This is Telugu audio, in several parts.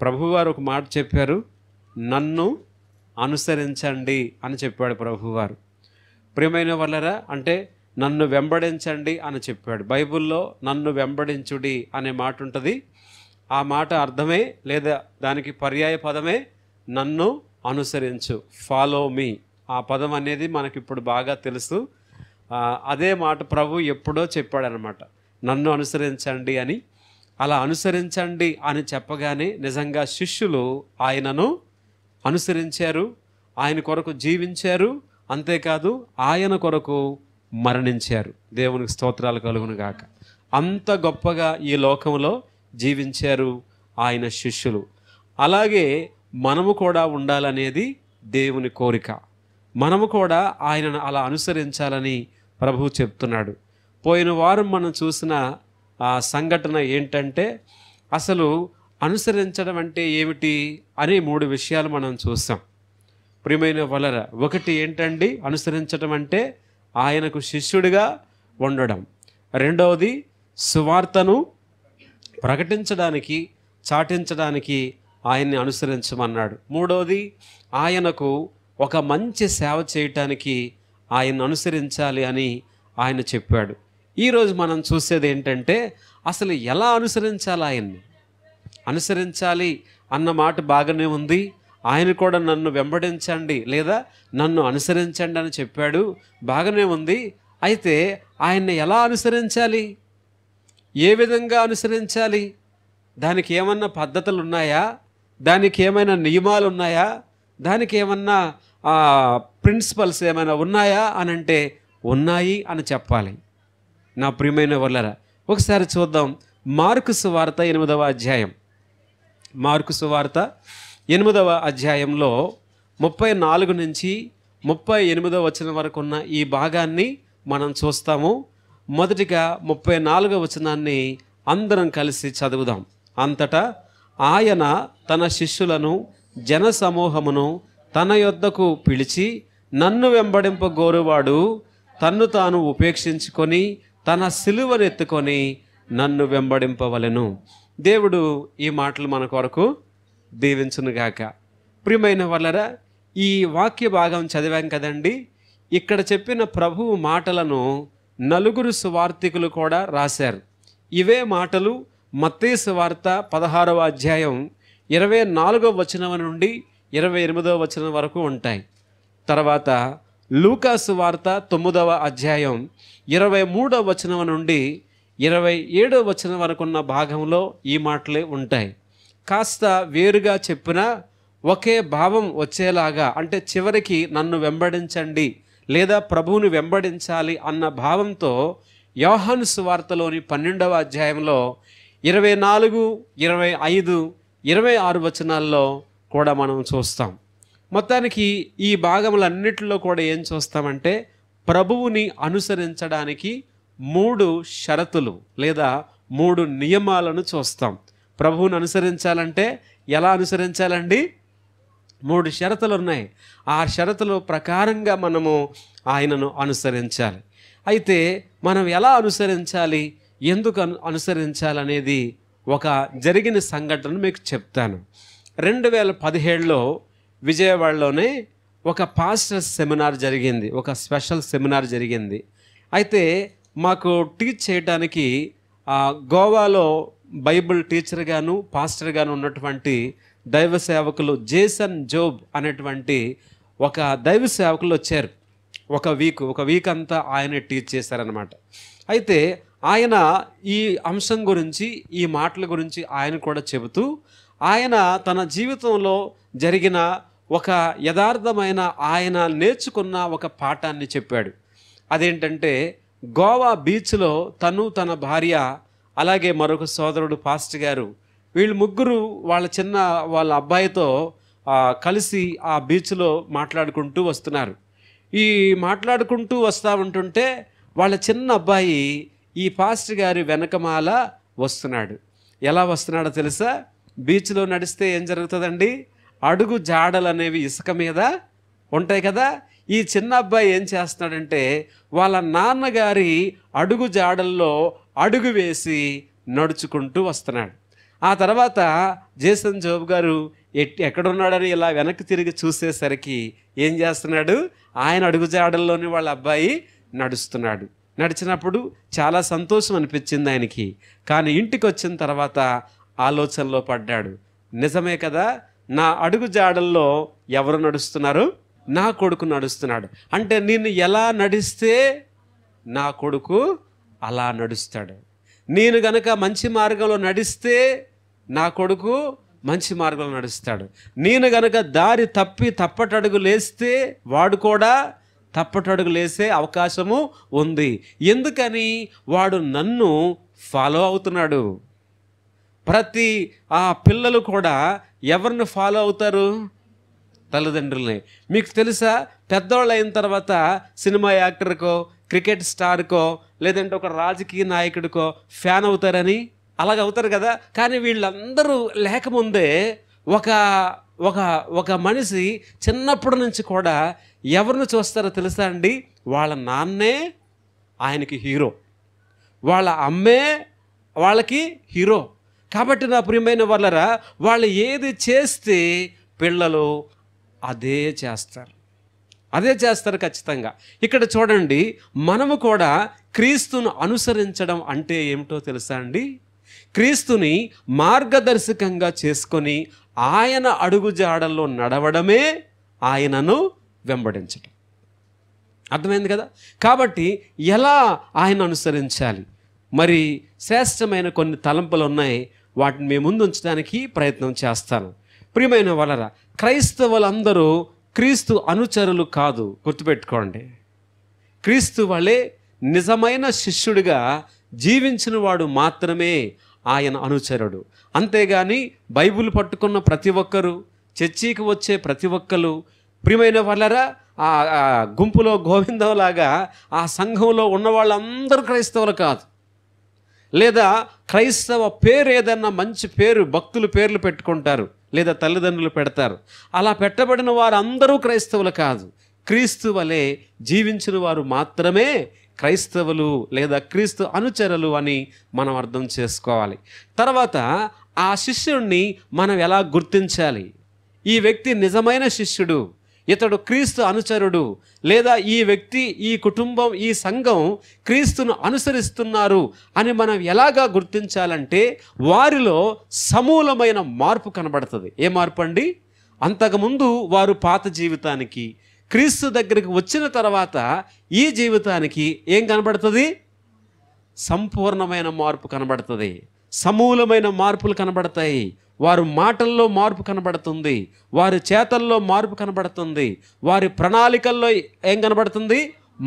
ప్రభువారు ఒక మాట చెప్పారు, నన్ను అనుసరించండి అని చెప్పాడు ప్రభువారు. ప్రియమైన వాళ్ళరా, అంటే నన్ను వెంబడించండి అని చెప్పాడు. బైబిల్లో నన్ను వెంబడించుడి అనే మాట ఉంటుంది. ఆ మాట అర్థమే లేదా దానికి పర్యాయ పదమే నన్ను అనుసరించు, ఫాలో మీ. ఆ పదం అనేది మనకిప్పుడు బాగా తెలుసు. అదే మాట ప్రభు ఎప్పుడో చెప్పాడనమాట, నన్ను అనుసరించండి అని. అలా అనుసరించండి అని చెప్పగానే నిజంగా శిష్యులు ఆయనను అనుసరించారు, ఆయన కొరకు జీవించారు. అంతేకాదు ఆయన కొరకు మరణించారు. దేవునికి స్తోత్రాలు కలుగును గాక. అంత గొప్పగా ఈ లోకంలో జీవించారు ఆయన శిష్యులు. అలాగే మనము కూడా ఉండాలనేది దేవుని కోరిక. మనము కూడా ఆయనను అలా అనుసరించాలని ప్రభువు చెప్తున్నాడు. పోయిన వారం మనం చూసిన ఆ సంఘటన ఏంటంటే, అసలు అనుసరించడం అంటే ఏమిటి అని 3 విషయాలు మనం చూసాం. ప్రియమైన వలర, ఒకటి ఏంటండి అనుసరించడం అంటే? ఆయనకు శిష్యుడిగా ఉండడం. రెండవది సువార్తను ప్రకటించడానికి, చాటించడానికి ఆయన్ని అనుసరించమన్నాడు. మూడవది ఆయనకు ఒక మంచి సేవ చేయటానికి ఆయన్ని అనుసరించాలి అని ఆయన చెప్పాడు. ఈరోజు మనం చూసేది ఏంటంటే, అసలు ఎలా అనుసరించాలి ఆయన్ని? అనుసరించాలి అన్న మాట బాగానే ఉంది. ఆయన కూడా నన్ను వెంబడించండి లేదా నన్ను అనుసరించండి అని చెప్పాడు, బాగానే ఉంది. అయితే ఆయన్ని ఎలా అనుసరించాలి? ఏ విధంగా అనుసరించాలి? దానికి ఏమన్నా పద్ధతులు ఉన్నాయా? దానికి ఏమైనా నియమాలు ఉన్నాయా? దానికి ఏమన్నా ప్రిన్సిపల్స్ ఏమైనా ఉన్నాయా అని అంటే ఉన్నాయి అని చెప్పాలి. నా ప్రియమైన వాళ్ళరా, ఒకసారి చూద్దాం. మార్కు సువార్త 8వ అధ్యాయం. మార్కు సువార్త 8వ అధ్యాయంలో 34 నుంచి 38వ వచనం వరకు ఉన్న ఈ భాగాన్ని మనం చూస్తాము. మొదటిగా 34వ వచనాన్ని అందరం కలిసి చదువుదాం. అంతటా ఆయన తన శిష్యులను జన సమూహమును తన యొద్దకు పిలిచి, నన్ను వెంబడింపగోరువాడు తన్ను తాను ఉపేక్షించుకొని తన సిలువనెత్తుకొని నన్ను వెంబడింపవలెను. దేవుడు ఈ మాటలు మన కొరకు దీవించునుగాక. ప్రియమైన వాళ్ళరా, ఈ వాక్య భాగం చదివాం కదండి. ఇక్కడ చెప్పిన ప్రభువు మాటలను 4 సువార్తికులు కూడా రాశారు. ఇవే మాటలు మత్తయి సువార్త 16వ అధ్యాయం 24వ వచనం నుండి 28వ వచనం వరకు ఉంటాయి. తర్వాత లూకా సువార్త 9వ అధ్యాయం 23వ వచనం నుండి 27వ వచనం వరకు ఉన్న భాగంలో ఈ మాటలే ఉంటాయి. కాస్త వేరుగా చెప్పినా ఒకే భావం వచ్చేలాగా, అంటే చివరికి నన్ను వెంబడించండి లేదా ప్రభువుని వెంబడించాలి అన్న భావంతో యోహాను సువార్తలోని 12వ అధ్యాయంలో 24, 25, 26 వచనాల్లో కూడా మనం చూస్తాం. మొత్తానికి ఈ భాగములన్నిటిలో కూడా ఏం చూస్తామంటే, ప్రభువుని అనుసరించడానికి 3 షరతులు లేదా 3 నియమాలను చూస్తాం. ప్రభువుని అనుసరించాలంటే ఎలా అనుసరించాలండి? 3 షరతులు ఉన్నాయి. ఆ షరతుల ప్రకారంగా మనము ఆయనను అనుసరించాలి. అయితే మనం ఎలా అనుసరించాలి, ఎందుకు అనుసరించాలనేది ఒక జరిగిన సంఘటన మీకు చెప్తాను. 2017లో విజయవాడలోనే ఒక పాస్టర్ సెమినార్ జరిగింది, ఒక స్పెషల్ సెమినార్ జరిగింది. అయితే మాకు టీచ్ చేయడానికి గోవాలో బైబిల్ టీచర్గాను పాస్టర్గాను ఉన్నటువంటి దైవ సేవకులు జేసన్ జోబ్ అనేటువంటి ఒక దైవ సేవకులు వచ్చారు. ఒక వీక్ అంతా ఆయన టీచ్ చేశారనమాట. అయితే ఆయన ఈ అంశం గురించి, ఈ మాటల గురించి ఆయన కూడా చెబుతూ, ఆయన తన జీవితంలో జరిగిన ఒక యథార్థమైన, ఆయన నేర్చుకున్న ఒక పాఠాన్ని చెప్పాడు. అదేంటంటే, గోవా బీచ్లో తను, తన భార్య, అలాగే మరొక సోదరుడు పాస్టర్ గారు, వీళ్ళు ముగ్గురు వాళ్ళ అబ్బాయితో కలిసి ఆ బీచ్లో మాట్లాడుకుంటూ వస్తున్నారు. ఈ మాట్లాడుకుంటూ వస్తూ ఉంటుంటే వాళ్ళ చిన్న అబ్బాయి ఈ పాస్టర్ గారి వెనకమాల వస్తున్నాడు. ఎలా వస్తున్నాడో తెలుసా? బీచ్లో నడిస్తే ఏం జరుగుతుందండి? అడుగు జాడలు అనేవి ఇసుక మీద ఉంటాయి కదా. ఈ చిన్న అబ్బాయి ఏం చేస్తున్నాడంటే, వాళ్ళ నాన్నగారి అడుగు జాడల్లో అడుగు వేసి నడుచుకుంటూ వస్తున్నాడు. ఆ తర్వాత జేసన్ జోబ్ గారు ఎక్కడున్నాడని ఇలా వెనక్కి తిరిగి చూసేసరికి ఏం చేస్తున్నాడు? ఆయన అడుగుజాడల్లోని వాళ్ళ అబ్బాయి నడుస్తున్నాడు. నడిచినప్పుడు చాలా సంతోషం అనిపించింది ఆయనకి. కానీ ఇంటికి వచ్చిన తర్వాత ఆలోచనలో పడ్డాడు. నిజమే కదా, నా అడుగుజాడల్లో ఎవరు నడుస్తున్నారు? నా కొడుకు నడుస్తున్నాడు. అంటే నేను ఎలా నడిస్తే నా కొడుకు అలా నడుస్తాడు. నేను గనక మంచి మార్గంలో నడిస్తే నా కొడుకు మంచి మార్గంలో నడుస్తాడు. నేను గనక దారి తప్పి తప్పటడుగు లేస్తే వాడు కూడా తప్పటడుగు లేసే అవకాశము ఉంది. ఎందుకని? వాడు నన్ను ఫాలో అవుతున్నాడు. ప్రతి పిల్లలు కూడా ఎవరిని ఫాలో అవుతారు? తల్లిదండ్రులనే. మీకు తెలుసా, పెద్దవాళ్ళు అయిన తర్వాత సినిమా యాక్టర్కో, క్రికెట్ స్టార్కో, లేదంటే ఒక రాజకీయ నాయకుడికో ఫ్యాన్ అవుతారని అలాగ అవుతారు కదా. కానీ వీళ్ళందరూ లేకముందే ఒక ఒక ఒక మనిషి చిన్నప్పటి నుంచి కూడా ఎవరిని చూస్తారో తెలుసా అండి? వాళ్ళ నాన్నే ఆయనకి హీరో, వాళ్ళ అమ్మే వాళ్ళకి హీరో. కాబట్టి నా ప్రియమైన వాళ్ళరా, వాళ్ళు ఏది చేస్తే పిల్లలు అదే చేస్తారు ఖచ్చితంగా. ఇక్కడ చూడండి, మనము కూడా క్రీస్తును అనుసరించడం అంటే ఏమిటో తెలుసా అండి? క్రీస్తుని మార్గదర్శకంగా చేసుకొని ఆయన అడుగుజాడల్లో నడవడమే ఆయనను వెంబడించడం. అర్థమైంది కదా? కాబట్టి ఎలా ఆయన అనుసరించాలి? మరి శ్రేష్టమైన కొన్ని తలంపులు ఉన్నాయి, వాటిని మీ ముందు ఉంచడానికి ప్రయత్నం చేస్తాను. ప్రియమైన వాళ్ళరా, క్రైస్తవులందరూ క్రీస్తు అనుచరులు కాదు, గుర్తుపెట్టుకోండి. క్రీస్తు వలె నిజమైన శిష్యుడిగా జీవించిన వాడు మాత్రమే ఆయన అనుచరుడు. అంతేగాని బైబిల్ పట్టుకున్న ప్రతి ఒక్కరు, చర్చికి వచ్చే ప్రతి ఒక్కరు, ప్రియమైన వాళ్ళరా, ఆ గుంపులో గోవిందంలాగా ఆ సంఘంలో ఉన్న వాళ్ళందరూ క్రైస్తవులు కాదు. లేదా క్రైస్తవ పేరు ఏదన్నా మంచి పేరు, భక్తులు పేర్లు పెట్టుకుంటారు, లేదా తల్లిదండ్రులు పెడతారు. అలా పెట్టబడిన వారందరూ క్రైస్తవులు కాదు. క్రీస్తు వలె జీవించిన వారు మాత్రమే క్రైస్తవులు లేదా క్రీస్తు అనుచరులు అని మనం అర్థం చేసుకోవాలి. తర్వాత ఆ శిష్యుడిని మనం ఎలా గుర్తించాలి? ఈ వ్యక్తి నిజమైన శిష్యుడు, ఇతడు క్రీస్తు అనుచరుడు, లేదా ఈ వ్యక్తి, ఈ కుటుంబం, ఈ సంఘం క్రీస్తును అనుసరిస్తున్నారు అని మనం ఎలాగా గుర్తించాలంటే వారిలో సమూలమైన మార్పు కనబడుతుంది. ఏ మార్పు అండి? అంతకుముందు వారు పాత జీవితానికి, క్రీస్తు దగ్గరికి వచ్చిన తర్వాత ఈ జీవితానికి ఏం కనబడుతుంది? సంపూర్ణమైన మార్పు కనబడుతుంది. సమూలమైన మార్పులు కనబడతాయి. వారి మాటల్లో మార్పు కనబడుతుంది, వారి చేతల్లో మార్పు కనబడుతుంది, వారి ప్రణాళికల్లో ఏం కనబడుతుంది?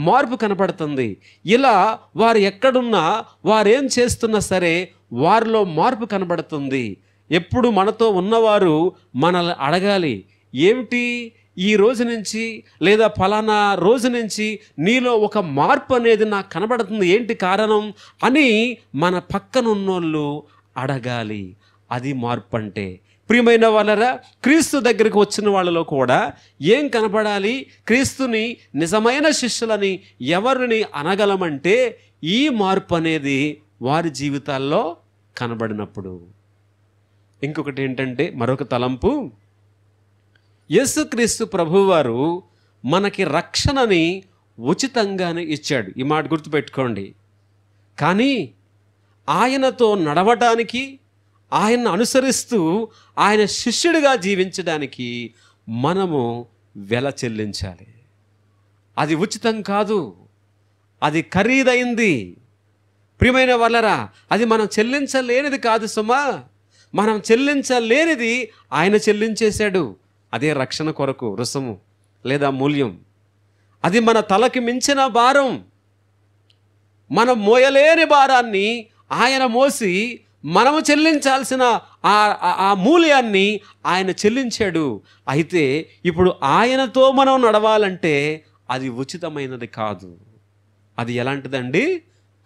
మార్పు కనబడుతుంది. ఇలా వారు ఎక్కడున్నా, వారేం చేస్తున్నా సరే వారిలో మార్పు కనబడుతుంది. ఎప్పుడు మనతో ఉన్నవారు మనల్ని అడగాలి, ఏమిటి ఈ రోజు నుంచి లేదా ఫలానా రోజు నుంచి నీలో ఒక మార్పు అనేది నాకు కనబడుతుంది, ఏంటి కారణం అని మన పక్కనున్నోళ్ళు అడగాలి. అది మార్పు అంటే. ప్రియమైన వాళ్ళరా, క్రీస్తు దగ్గరికి వచ్చిన వాళ్ళలో కూడా ఏం కనపడాలి? క్రీస్తుని నిజమైన శిష్యులని ఎవరిని అనగలమంటే ఈ మార్పు అనేది వారి జీవితాల్లో కనబడినప్పుడు. ఇంకొకటి ఏంటంటే, మరొక తలంపు, యేసుక్రీస్తు ప్రభువారు మనకి రక్షణని ఉచితంగానే ఇచ్చాడు. ఈ మాట గుర్తుపెట్టుకోండి. కానీ ఆయనతో నడవటానికి, ఆయన్ని అనుసరిస్తూ ఆయన శిష్యుడిగా జీవించడానికి మనము వెల చెల్లించాలి. అది ఉచితం కాదు, అది ఖరీదైంది. ప్రియమైన వాళ్ళరా, అది మనం చెల్లించలేనిది కాదు సుమా. మనం చెల్లించలేనిది ఆయన చెల్లించేశాడు. అదే రక్షణ కొరకు రుసుము లేదా మూల్యం. అది మన తలకి మించిన భారం. మనం మోయలేని భారాన్ని ఆయన మోసి మనము చెల్లించాల్సిన ఆ మూల్యాన్ని ఆయన చెల్లించాడు. అయితే ఇప్పుడు ఆయనతో మనం నడవాలంటే అది ఉచితమైనది కాదు. అది ఎలాంటిదండి?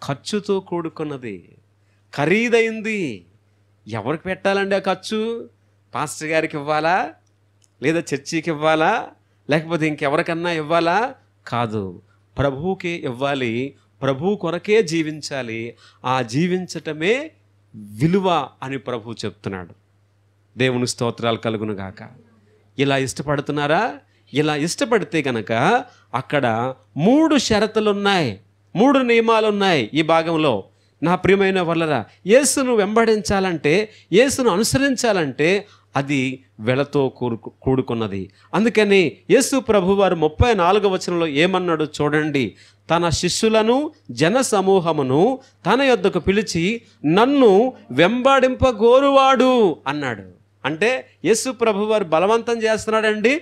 ఖర్చుతో కూడుకున్నది, ఖరీదైంది. ఎవరికి పెట్టాలండి ఆ ఖర్చు? పాస్టర్ గారికి ఇవ్వాలా, లేదా చర్చికి ఇవ్వాలా, లేకపోతే ఇంకెవరికన్నా ఇవ్వాలా? కాదు, ప్రభువుకే ఇవ్వాలి. ప్రభు కొరకే జీవించాలి. ఆ జీవించటమే విలువ అని ప్రభు చెప్తున్నాడు. దేవుని స్తోత్రాలు కలుగును గాక. ఇలా ఇష్టపడుతున్నారా? ఇలా ఇష్టపడితే గనక అక్కడ 3 షరతులు ఉన్నాయి, 3 నియమాలు ఉన్నాయి ఈ భాగంలో. నా ప్రియమైన వాళ్ళరా, యేసును వెంబడించాలంటే, యేసును అనుసరించాలంటే అది వెలతో కూడుకున్నది. అందుకని యేసు ప్రభువారు 34వ వచనంలో ఏమన్నాడు చూడండి. తన శిష్యులను జన సమూహమును తన యొద్దకు పిలిచి నన్ను వెంబడింపగోరువాడు అన్నాడు. అంటే యేసు ప్రభువారు బలవంతం చేస్తున్నాడండి?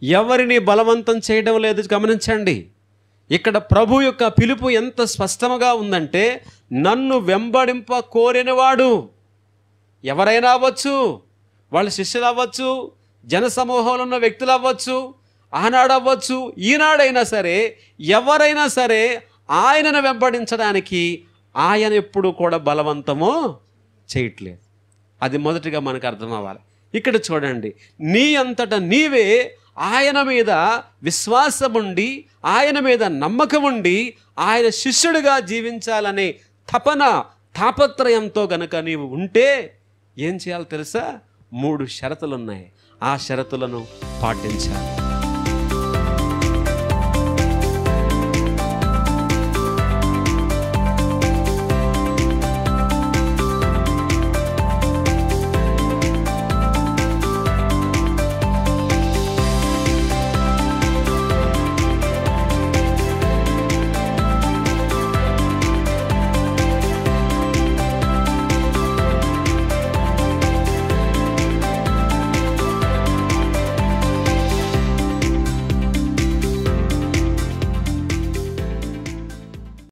ఎవరిని బలవంతం చేయడం లేదు. గమనించండి, ఇక్కడ ప్రభు యొక్క పిలుపు ఎంత స్పష్టంగా ఉందంటే, నన్ను వెంబడింప కోరినవాడు. ఎవరైనా అవ్వచ్చు, వాళ్ళ శిష్యులు అవ్వచ్చు, జన సమూహంలో ఉన్న వ్యక్తులు అవ్వచ్చు, ఆనాడు అవ్వచ్చు, ఈనాడైనా సరే, ఎవరైనా సరే ఆయనను వెంబడించడానికి ఆయన ఎప్పుడు కూడా బలవంతమో చేయట్లేదు. అది మొదటిగా మనకు అర్థం అవ్వాలి. ఇక్కడ చూడండి, నీ అంతట నీవే ఆయన మీద విశ్వాసం ఉండి, ఆయన మీద నమ్మకం ఉండి, ఆయన శిష్యుడిగా జీవించాలనే తాపత్రయంతో గనక నీవు ఉంటే ఏం చేయాలో తెలుసా? 3 షరతులు ఉన్నాయి. ఆ షరతులను పాటించాలి.